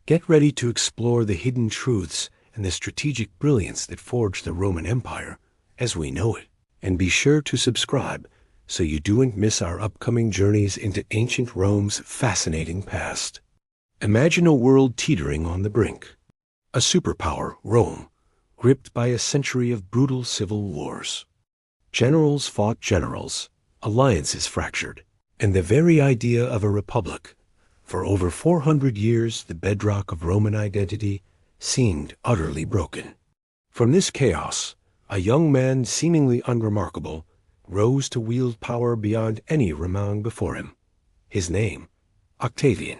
Get ready to explore the hidden truths and the strategic brilliance that forged the Roman Empire as we know it. And be sure to subscribe so you don't miss our upcoming journeys into ancient Rome's fascinating past. Imagine a world teetering on the brink. A superpower, Rome, gripped by a century of brutal civil wars. Generals fought generals, alliances fractured, and the very idea of a republic, for over 400 years the bedrock of Roman identity, seemed utterly broken. From this chaos, a young man seemingly unremarkable rose to wield power beyond any renown before him. His name, Octavian.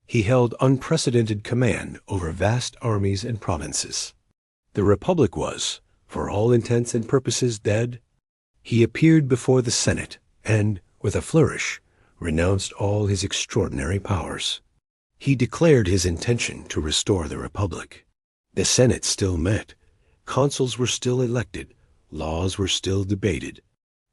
He held unprecedented command over vast armies and provinces. The Republic was, for all intents and purposes, dead. He appeared before the Senate and, with a flourish, renounced all his extraordinary powers. He declared his intention to restore the Republic. The Senate still met, consuls were still elected, laws were still debated.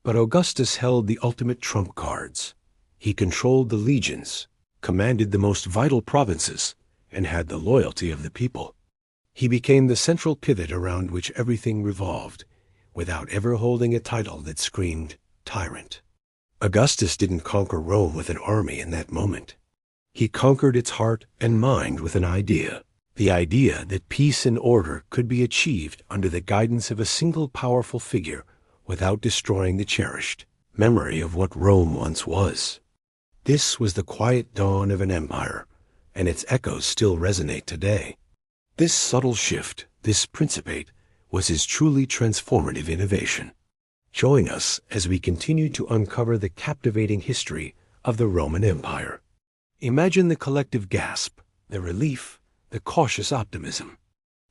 But Augustus held the ultimate trump cards. He controlled the legions, commanded the most vital provinces, and had the loyalty of the people. He became the central pivot around which everything revolved, without ever holding a title that screamed tyrant. Augustus didn't conquer Rome with an army in that moment. He conquered its heart and mind with an idea, the idea that peace and order could be achieved under the guidance of a single powerful figure without destroying the cherished memory of what Rome once was. This was the quiet dawn of an empire, and its echoes still resonate today. This subtle shift, this Principate, was his truly transformative innovation. Join us as we continue to uncover the captivating history of the Roman Empire. Imagine the collective gasp, the relief, the cautious optimism.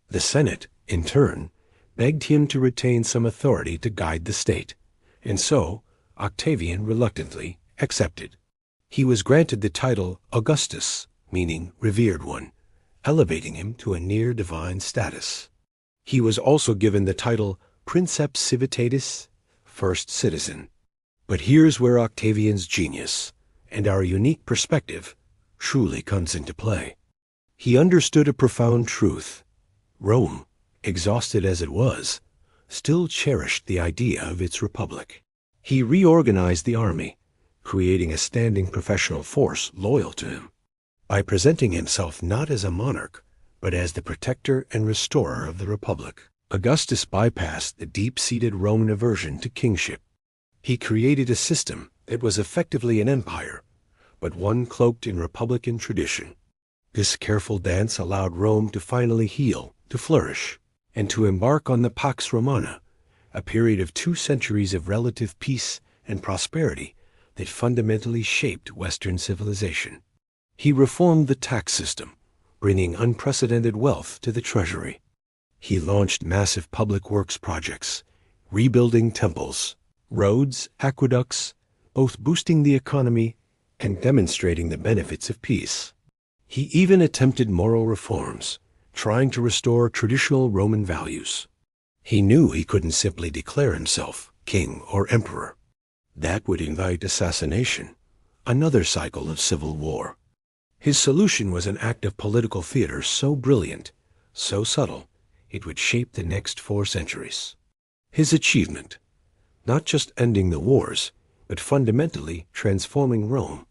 The Senate, in turn, begged him to retain some authority to guide the state, and so Octavian reluctantly accepted. He was granted the title Augustus, meaning revered one, elevating him to a near-divine status. He was also given the title Princeps Civitatis, first citizen. But here's where Octavian's genius and our unique perspective truly comes into play. He understood a profound truth. Rome, exhausted as it was, still cherished the idea of its republic. He reorganized the army, creating a standing professional force loyal to him. By presenting himself not as a monarch, but as the protector and restorer of the republic, Augustus bypassed the deep-seated Roman aversion to kingship. He created a system that was effectively an empire, but one cloaked in republican tradition. This careful dance allowed Rome to finally heal, to flourish, and to embark on the Pax Romana, a period of 2 centuries of relative peace and prosperity that fundamentally shaped Western civilization. He reformed the tax system, bringing unprecedented wealth to the treasury. He launched massive public works projects, rebuilding temples, roads, aqueducts, both boosting the economy and demonstrating the benefits of peace. He even attempted moral reforms, trying to restore traditional Roman values. He knew he couldn't simply declare himself king or emperor. That would invite assassination, another cycle of civil war. His solution was an act of political theater so brilliant, so subtle, it would shape the next 4 centuries. His achievement, not just ending the wars, but fundamentally transforming Rome,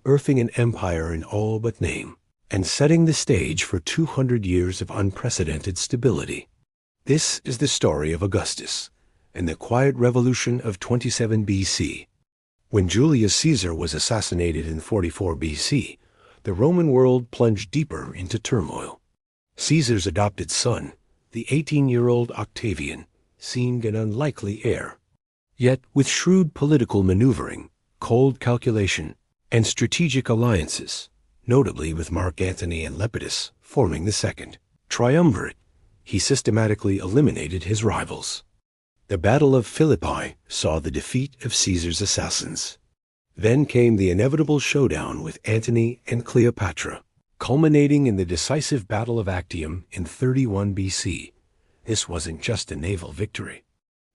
birthing an empire in all but name, and setting the stage for 200 years of unprecedented stability. This is the story of Augustus and the quiet revolution of 27 BC. When Julius Caesar was assassinated in 44 BC, the Roman world plunged deeper into turmoil. Caesar's adopted son, the 18-year-old Octavian, seemed an unlikely heir. Yet, with shrewd political maneuvering, cold calculation, and strategic alliances, notably with Mark Antony and Lepidus forming the second triumvirate, he systematically eliminated his rivals. The Battle of Philippi saw the defeat of Caesar's assassins. Then came the inevitable showdown with Antony and Cleopatra, culminating in the decisive Battle of Actium in 31 BC. This wasn't just a naval victory.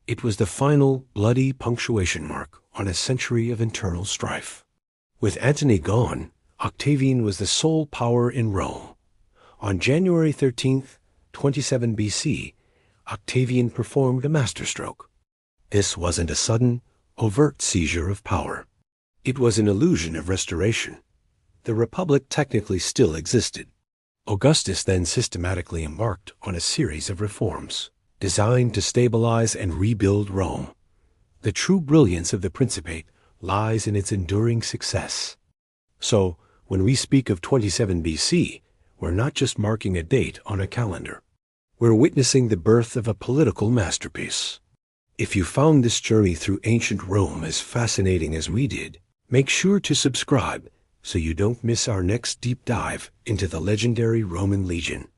It was the final, bloody punctuation mark on a century of internal strife. With Antony gone, Octavian was the sole power in Rome. On January 13th, 27 BC, Octavian performed a masterstroke. This wasn't a sudden, overt seizure of power. It was an illusion of restoration. The Republic technically still existed. Augustus then systematically embarked on a series of reforms designed to stabilize and rebuild Rome. The true brilliance of the Principate lies in its enduring success. So, when we speak of 27 BC, we're not just marking a date on a calendar. We're witnessing the birth of a political masterpiece. If you found this journey through ancient Rome as fascinating as we did, make sure to subscribe so you don't miss our next deep dive into the legendary Roman legion.